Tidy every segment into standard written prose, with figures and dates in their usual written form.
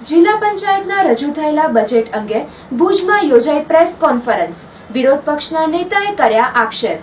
જિલ્લા પંચાયતના રજૂ થયેલા બજેટ અંગે ભુજમાં યોજાઈ પ્રેસ કોન્ફરન્સ. વિરોધ પક્ષના નેતાએ કર્યા આક્ષેપ.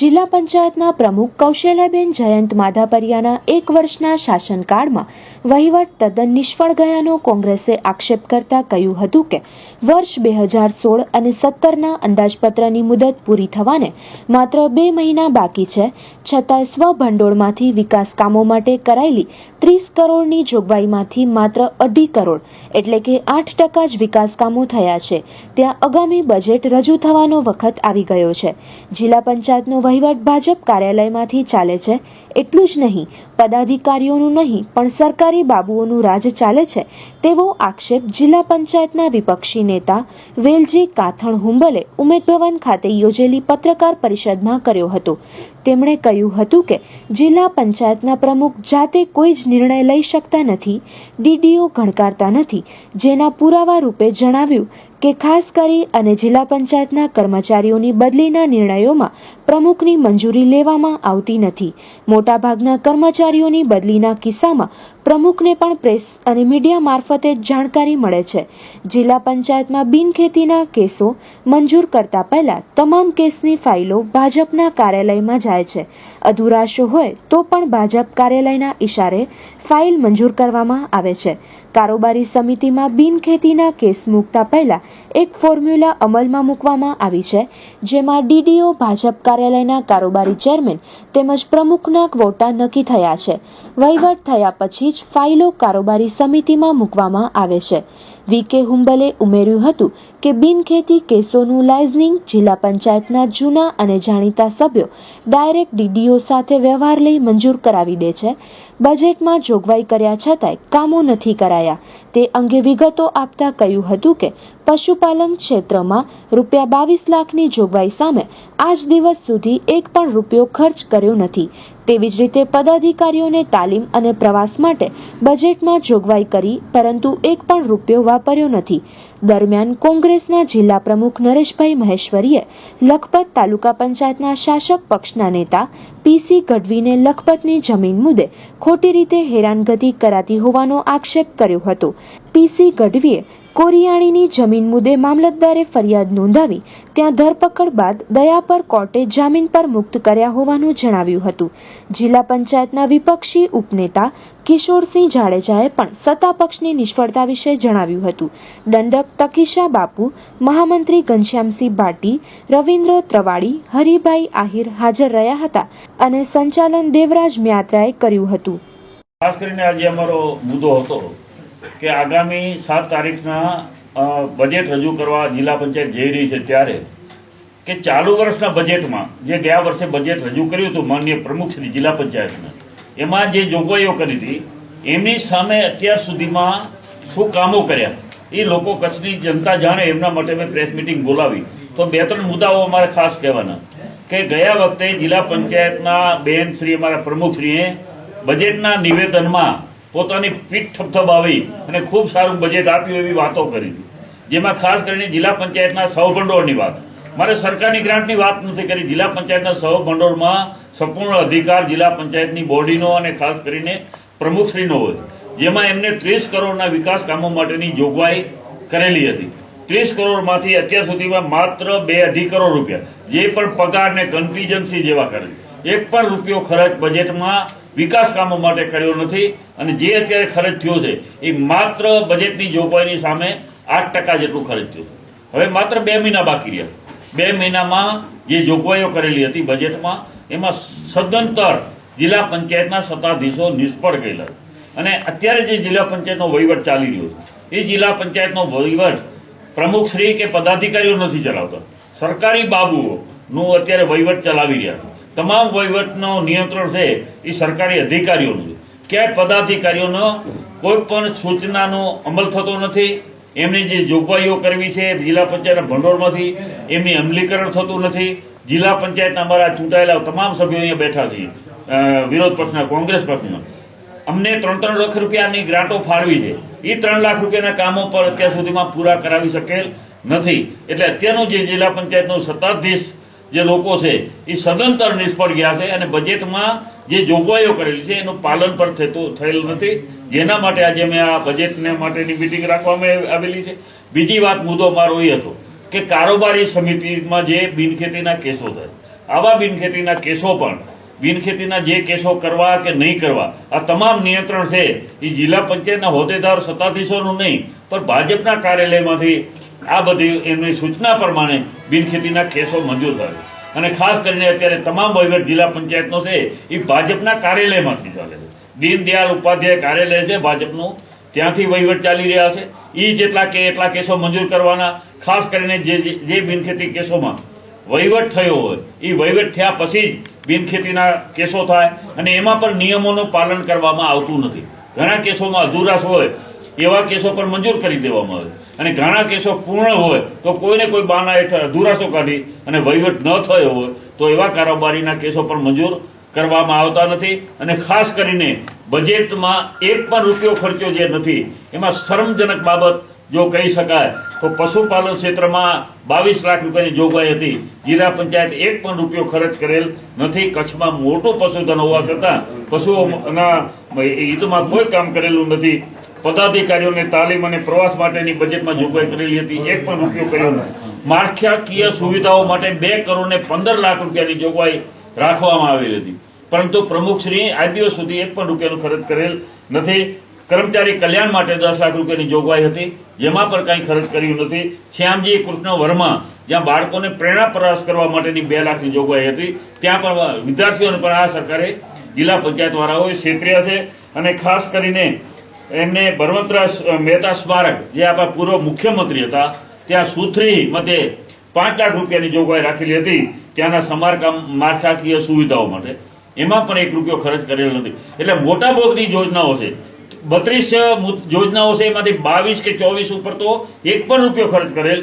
જિલ્લા પંચાયતના પ્રમુખ કૌશલ્યાબેન જયંત માધાપરિયાના 1 વર્ષના શાસનકાળમાં વહીવટ તદ્દન નિષ્ફળ ગયાનો કોંગ્રેસે આક્ષેપ કરતા કહ્યું હતું કે વર્ષ 2016 અને 17ના અંદાજપત્રની મુદત પૂરી થવાને માત્ર 2 મહિના બાકી છે, છતાં સ્વભંડોળમાંથી વિકાસ કામો માટે કરાયેલી 30 કરોડની જોગવાઈમાંથી માત્ર 2.5 કરોડ એટલે કે 8% જ વિકાસ કામો થયા છે. ત્યાં આગામી બજેટ રજૂ થવાનો વખત આવી ગયો છે. જિલ્લા પંચાયતનો વહીવટ ભાજપ કાર્યાલયમાંથી ચાલે છે. એટલું જ નહીં, પદાધિકારીઓનું નહીં પણ સરકારી બાબુઓનું રાજ ચાલે છે તેવો આક્ષેપ જિલ્લા પંચાયતના વિપક્ષી નેતા વેલજી કાથણ હુંબલે ઉમેદ ભવન ખાતે યોજેલી પત્રકાર પરિષદમાં કર્યો હતો. તેમણે કહ્યું હતું કે જિલ્લા પંચાયતના પ્રમુખ જાતે કોઈ જ નિર્ણય લઈ શકતા નથી, ડીડીઓ ગણકારતા નથી, જેના પુરાવા રૂપે જણાવ્યું કે ખાસ કરી અને જિલ્લા પંચાયતના કર્મચારીઓની બદલીના નિર્ણયોમાં પ્રમુખની મંજૂરી લેવામાં આવતી નથી. મોટાભાગના કર્મચારીઓની બદલીના કિસ્સામાં પ્રમુખને પણ પ્રેસ અને મીડિયા મારફતે જાણકારી મળે છે. જિલ્લા પંચાયતમાં બિનખેતીના કેસો મંજૂર કરતા પહેલા તમામ કેસની ફાઇલો ભાજપના કાર્યાલયમાં જાય છે. અધુરાશો હોય તો પણ ભાજપ કાર્યાલયના ઇશારે ફાઇલ મંજૂર કરવામાં આવે છે. કારોબારી સમિતિમાં બિનખેતીના કેસ મૂકતા પહેલા એક ફોર્મ્યુલા અમલમાં મૂકવામાં આવી છે, જેમાં ડીડીઓ ભાજપ કાર્યાલયના કારોબારી ચેરમેન તેમજ પ્રમુખના ક્વોટા નક્કી થયા છે. વહીવટ થયા પછી જ ફાઇલો કારોબારી સમિતિમાં મૂકવામાં આવે છે. વી.કે. હુંબલે ઉમેર્યું હતું કે બિનખેતી કેસોનું લાયઝનિંગ જિલ્લા પંચાયતના જૂના અને જાણીતા સભ્યો ડાયરેક્ટ ડીડીઓ સાથે વ્યવહાર લઈ મંજૂર કરાવી દે છે. બજેટમાં જોગવાઈ કર્યા છતાંય કામો નથી કરાયા. તે અંગે વિગતો આપતા કહ્યું હતું કે પશુપાલન ક્ષેત્રમાં ₹22 લાખની જોગવાઈ સામે આજ દિવસ સુધી એક પણ રૂપિયો ખર્ચ કર્યો નથી. તેવી જ રીતે પદાધિકારીઓને તાલીમ અને પ્રવાસ માટે બજેટમાં જોગવાઈ કરી, પરંતુ એક પણ રૂપિયો વાપર્યો નથી. દરમિયાન કોંગ્રેસના જિલ્લા પ્રમુખ નરેશભાઈ મહેશ્વરીએ લખપત તાલુકા પંચાયતના શાસક પક્ષના નેતા પી.સી. ગઢવીને લખપતની જમીન મુદ્દે ખોટી રીતે હેરાનગતિ કરાતી હોવાનો આક્ષેપ કર્યો હતો. પી.સી. ગઢવીએ કોરિયાણીની જમીન મુદ્દે મામલતદારે ફરિયાદ નોંધાવી ત્યાં ધરપકડ બાદ દયાપર કોર્ટે જામીન પર મુક્ત કર્યા હોવાનું જણાવ્યું હતું. જિલ્લા પંચાયતના વિપક્ષી ઉપનેતા કિશોરસિંહ જાડેજાએ પણ સત્તા પક્ષની નિષ્ફળતા વિશે જણાવ્યું હતું. દંડક તકીશા બાપુ, મહામંત્રી ઘનશ્યામસિંહ ભાટી, રવિન્દ્ર ત્રવાડી, હરિભાઈ આહિર હાજર રહ્યા હતા અને સંચાલન દેવરાજ મ્યાત્રાએ કર્યું હતું. ખાસ કરીને આજે અમારો મુદ્દો હતો કે આગામી 7 તારીખના બજેટ રજૂ કરવા જિલ્લા પંચાયત જઈ રહી છે, ત્યારે કે ચાલુ વર્ષના બજેટમાં જે ગયા વર્ષે બજેટ રજૂ કર્યું હતું માનનીય પ્રમુખ શ્રી જિલ્લા પંચાયતને, એમાં જે જોગવાઈઓ કરી હતી એમની સામે અત્યાર સુધીમાં શું કામો કર્યા એ લોકો કચ્છની જનતા જાણે, એમના માટે મેં પ્રેસ મિટિંગ બોલાવી. તો 2-3 મુદ્દાઓ અમારે ખાસ કહેવાના કે ગયા વખતે જિલ્લા પંચાયતના બેન શ્રી અમારા પ્રમુખશ્રીએ બજેટના નિવેદનમાં પોતાની પીઠ થપથપાવી અને ખૂબ સારું બજેટ આપ્યું એવી વાતો કરી હતી, જેમાં ખાસ કરીને જિલ્લા પંચાયતના સહભંડોળની વાત. મારે સરકારની ગ્રાન્ટની વાત નથી કરી. જિલ્લા પંચાયતના સહભંડોળમાં સંપૂર્ણ અધિકાર જિલ્લા પંચાયતની બોડીનો અને ખાસ કરીને પ્રમુખશ્રીનો હોય, જેમાં એમને 30 કરોડના વિકાસ કામો માટેની જોગવાઈ કરેલી હતી. 30 કરોડમાંથી અત્યાર સુધીમાં માત્ર 2-2.5 કરોડ રૂપિયા જે પણ પગાર ને કન્ટીજન્સી જેવા કરે, એક પણ રૂપિયો ખર્ચ બજેટમાં વિકાસ કામો માટે કર્યો નથી. અને જે અત્યારે ખર્ચ થયો છે એ માત્ર બજેટની જોગવાઈની સામે 8% જેટલું ખર્ચ થયું. હવે માત્ર 2 મહિના બાકી રહ્યા. 2 મહિનામાં જે જોગવાઈઓ કરેલી હતી બજેટમાં, એમાં સદંતર જિલ્લા પંચાયતના સત્તાધીશો નિષ્ફળ ગયેલા. અને અત્યારે જે જિલ્લા પંચાયતનો વહીવટ ચાલી રહ્યો છે એ જિલ્લા પંચાયતનો વહીવટ પ્રમુખશ્રી કે પદાધિકારીઓ નથી ચલાવતા, સરકારી બાબુઓનું અત્યારે વહીવટ ચલાવી રહ્યા છે. તમામ વહીવટનો નિયંત્રણ છે એ સરકારી અધિકારીઓનું છે. ક્યાંય પદાધિકારીઓનો કોઈ પણ સૂચનાનો અમલ થતો નથી. એમની જે જોગવાઈઓ કરવી છે જિલ્લા પંચાયતના ભંડોળમાંથી એમની અમલીકરણ થતું નથી. જિલ્લા પંચાયતના અમારા ચૂંટાયેલા તમામ સભ્યો અહીંયા બેઠા છીએ, વિરોધ પક્ષના, કોંગ્રેસ પક્ષના. અમને 3-3 લાખ રૂપિયાની ગ્રાન્ટો ફાળવી છે, એ 3 લાખ રૂપિયાના કામો પર અત્યાર સુધીમાં પૂરા કરાવી શકેલ નથી. એટલે અત્યારનું જે જિલ્લા પંચાયતનું સત્તાધીશ જે લોકો છે એ સદંતર નિષ્ફળ ગયા છે અને બજેટમાં જે જોગવાઈઓ કરેલી છે એનું પાલન પણ થયેલું નથી, જેના માટે આજે મેં આ બજેટને માટેની મિટિંગ રાખવામાં આવેલી છે. બીજી વાત, મુદ્દો મારો એ હતો કે કારોબારી સમિતિમાં જે બિનખેતીના કેસો થાય, આવા બિનખેતીના કેસો પણ બિનખેતીના જે કેસો કરવા કે નહીં કરવા, આ તમામ નિયંત્રણ છે એ જિલ્લા પંચાયતના હોદ્દેદાર સત્તાધીશોનું નહીં પણ ભાજપના કાર્યાલયમાંથી આ બધી એમની સૂચના પ્રમાણે બિનખેતીના કેસો મંજૂર થાય. અને ખાસ કરીને અત્યારે તમામ વહીવટ જિલ્લા પંચાયતનો છે એ ભાજપના કાર્યાલયમાંથી ચાલે છે. દીનદયાળ ઉપાધ્યાય કાર્યાલય છે ભાજપનું, ત્યાંથી વહીવટ ચાલી રહ્યા છે. એ જેટલા કે એટલા કેસો મંજૂર કરવાના. ખાસ કરીને જે બિનખેતી કેસોમાં વહીવટ થયો હોય એ વહીવટ થયા પછી જ બિનખેતીના કેસો થાય અને એમાં પણ નિયમોનું પાલન કરવામાં આવતું નથી. ઘણા કેસોમાં અધૂરાશ હોય એવા કેસો પણ મંજૂર કરી દેવામાં આવે અને ઘણા કેસો પૂર્ણ હોય તો કોઈને કોઈ બહાના હેઠળ અધૂરાશો કાઢી અને વહીવટ ન થયો હોય તો એવા કારોબારીના કેસો પણ મંજૂર કરવામાં આવતા નથી. અને ખાસ કરીને બજેટમાં એક પણ રૂપિયો ખર્ચ્યો જે નથી એમાં શરમજનક બાબત જો કહી શકાય તો પશુપાલન ક્ષેત્રમાં 22 લાખ રૂપિયાની જોગવાઈ હતી, જિલ્લા પંચાયત એક પણ રૂપિયો ખર્ચ કરેલ નથી. કચ્છમાં મોટું પશુધન હોવા છતાં પશુઓના હિતમાં કોઈ કામ કરેલું નથી. પદાધિકારીઓને તાલીમ અને પ્રવાસ માટેની બજેટમાં જોગવાઈ કરેલી હતી, એક પણ રૂપિયો કર્યો નથી. માળખાકીય સુવિધાઓ માટે 2 કરોડ ને 15 લાખ રૂપિયાની જોગવાઈ રાખવામાં આવેલી હતી, પરંતુ પ્રમુખશ્રી આજ દિવસ સુધી એક પણ રૂપિયાનો ખર્ચ કરેલ નથી. કર્મચારી કલ્યાણ માટે 10 લાખ રૂપિયાની જોગવાઈ હતી, જેમાં પણ કંઈ ખર્ચ કર્યું નથી. શ્યામજી કૃષ્ણ વર્મા, જ્યાં બાળકોને પ્રેરણા પ્રયાસ કરવા માટેની 2 લાખની જોગવાઈ હતી, ત્યાં પણ વિદ્યાર્થીઓને પણ આ સરકારે જિલ્લા પંચાયત વાળાઓએ છેતર્યા છે. અને ખાસ કરીને એમને બળવંતરાવ મહેતા સ્મારક, જે આપણા પૂર્વ મુખ્યમંત્રી હતા, ત્યાં સુથરી મધ્યે 5 લાખ રૂપિયાની જોગવાઈ રાખેલી હતી ત્યાંના સમારકામ માળખાકીય સુવિધાઓ માટે, એમાં પણ 1 રૂપિયો ખર્ચ કરેલો નથી. એટલે મોટા ભાગની યોજનાઓ છે, 32 યોજનાઓ છે, એમાંથી 22 કે 24 ઉપર તો 1 પણ રૂપિયો ખર્ચ કરેલ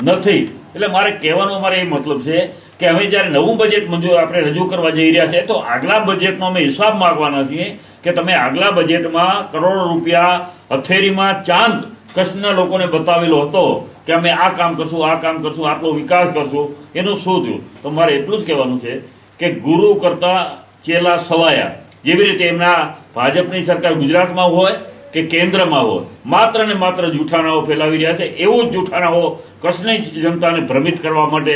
નથી. એટલે મારે કહેવાનો મારે એ મતલબ છે કે હવે જયારે નવું બજેટ આપણે રજૂ કરવા જઈ રહ્યા છે તો આગલા બજેટનો અમે હિસાબ માંગવાના છીએ કે તમે આગલા બજેટમાં કરોડો રૂપિયા હથેળીમાં ચાંદ કચ્છના લોકોને બતાવેલો હતો કે અમે આ કામ કરશું, આ કામ કરશું, આટલો વિકાસ કરશું, એનું શું થયું? તો મારે એટલું જ કહેવાનું છે કે ગુરુ કરતા ચેલા સવાયા, જેવી રીતે એમના ભાજપની સરકાર ગુજરાતમાં હોય કે કેન્દ્રમાં હોય માત્ર ને માત્ર જૂઠાણાઓ ફેલાવી રહ્યા છે, એવું જ જૂઠાણાઓ કચ્છની જનતાને ભ્રમિત કરવા માટે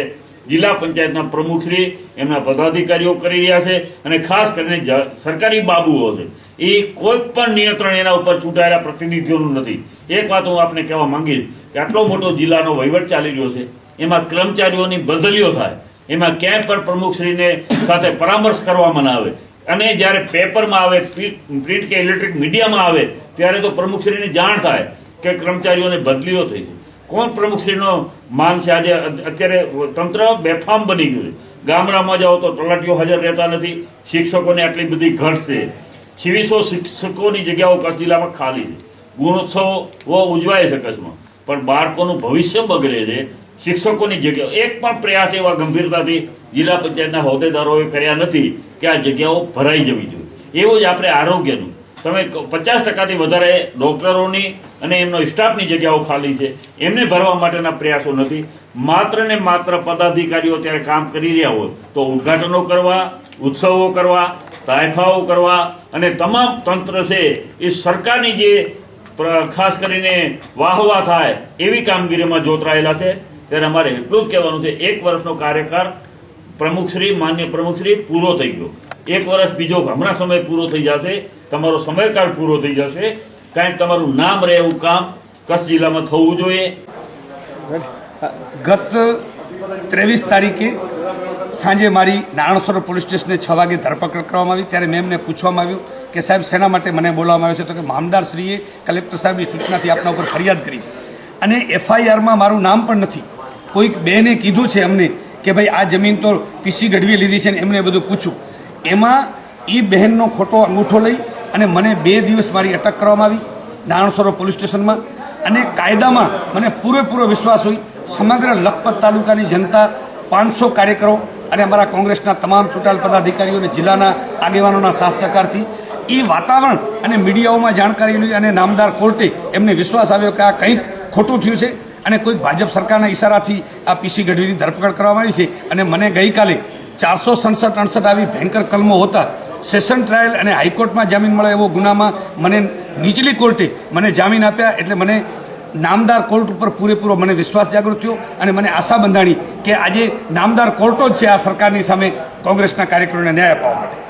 જિલ્લા પંચાયતના પ્રમુખશ્રી, એમના પદાધિકારીઓ કરી રહ્યા છે. અને ખાસ કરીને સરકારી બાબુઓ છે એ કોઈ પણ નિયંત્રણ એના ઉપર ચૂંટાયેલા પ્રતિનિધિઓનું નથી. એક વાત હું આપને કહેવા માંગીશ કે આટલો મોટો જિલ્લાનો વહીવટ ચાલી રહ્યો છે, એમાં કર્મચારીઓની બદલીઓ થાય, એમાં ક્યાંય પણ પ્રમુખશ્રીને સાથે પરામર્શ કરવામાં ના આવે અને જ્યારે પેપરમાં આવે, પ્રિન્ટ કે ઇલેક્ટ્રિક મીડિયામાં આવે ત્યારે તો પ્રમુખશ્રીની જાણ થાય કે કર્મચારીઓને બદલીઓ થઈ છે. કોણ પ્રમુખશ્રીનો માન છે? આજે અત્યારે તંત્ર બેફામ બની ગયું છે. ગામડામાં જાઓ તો તલાટીઓ હાજર રહેતા નથી, શિક્ષકોને આટલી બધી ઘટ છે, 2600 શિક્ષકોની જગ્યાઓ કચ્છ જિલ્લામાં ખાલી છે. ગુણોત્સવો ઉજવાય છે કચ્છમાં, પણ બાળકોનું ભવિષ્ય બગડે છે. શિક્ષકોની જગ્યાઓ એક પણ પ્રયાસ એવા ગંભીરતાથી જિલ્લા પંચાયતના હોદ્દેદારોએ કર્યા નથી કે આ જગ્યાઓ ભરાઈ જવી જોઈએ. એવું જ આપણે આરોગ્યનું, તમે 50%થી વધારે ડોક્ટરોની અને એમનો સ્ટાફની જગ્યાઓ ખાલી છે, એમને ભરવા માટેના પ્રયાસો નથી. માત્ર ને માત્ર પદાધિકારીઓ ત્યારે કામ કરી રહ્યા હોય તો ઉદઘાટનો કરવા, ઉત્સવો કરવા, તાયફાઓ કરવા અને તમામ તંત્ર છે એ સરકારની જે ખાસ કરીને વાહવા થાય એવી કામગીરીમાં જોતરાયેલા છે. ત્યારે અમારે એટલું જ કહેવાનું છે, 1 વર્ષનો કાર્યકાળ પ્રમુખશ્રી, માન્ય પ્રમુખશ્રી પૂરો થઈ ગયો. 1 વર્ષ બીજો હમણાં સમય પૂરો થઈ જશે, તમારો સમયકાળ પૂરો થઈ જશે. કાંઈક તમારું નામ રહે એવું કામ કચ્છ જિલ્લામાં થવું જોઈએ. ગત 23 તારીખે સાંજે મારી નારાયણસરોવર પોલીસ સ્ટેશને 6 વાગે ધરપકડ કરવામાં આવી. ત્યારે મેં એમને પૂછવામાં આવ્યું કે સાહેબ શેના માટે મને બોલાવવામાં આવ્યો છે? તો કે મામદારશ્રીએ કલેક્ટર સાહેબની સૂચનાથી આપના ઉપર ફરિયાદ કરી છે અને FIRમાં મારું નામ પણ નથી. કોઈક બેને કીધું છે અમને કે ભાઈ આ જમીન તો PC ગઢવીએ લીધી છે ને એમને બધું પૂછ્યું. એમાં એ બહેનનો ખોટો અંગૂઠો લઈ અને મને 2 દિવસ મારી અટક કરવામાં આવી નારાયણસરોવર પોલીસ સ્ટેશનમાં. અને કાયદામાં મને પૂરેપૂરો વિશ્વાસ હોય. સમગ્ર લખપત તાલુકાની જનતા, 500 કાર્યકરો અને અમારા કોંગ્રેસના તમામ ચૂંટાયેલ પદાધિકારીઓ અને જિલ્લાના આગેવાનોના સાથ સહકારથી એ વાતાવરણ અને મીડિયાઓમાં જાણકારી મળી અને નામદાર કોર્ટે એમને વિશ્વાસ આવ્યો કે આ કંઈક ખોટું થયું છે અને કોઈક ભાજપ સરકારના ઇશારાથી આ પીસી ગઢવીની ધરપકડ કરવામાં આવી છે. અને મને ગઈકાલે 467 આવી ભયંકર કલમો હતા, સેશન ટ્રાયલ અને હાઈકોર્ટમાં જામીન મળે એવો ગુનામાં મને નીચલી કોર્ટે મને જામીન આપ્યા. એટલે મને નામદાર કોર્ટ ઉપર પૂરેપૂરો મને વિશ્વાસ જાગૃત થયો અને મને આશા બંધાણી કે આજે નામદાર કોર્ટો જ છે આ સરકારની સામે કોંગ્રેસના કાર્યકરોને ન્યાય અપાવવા માટે.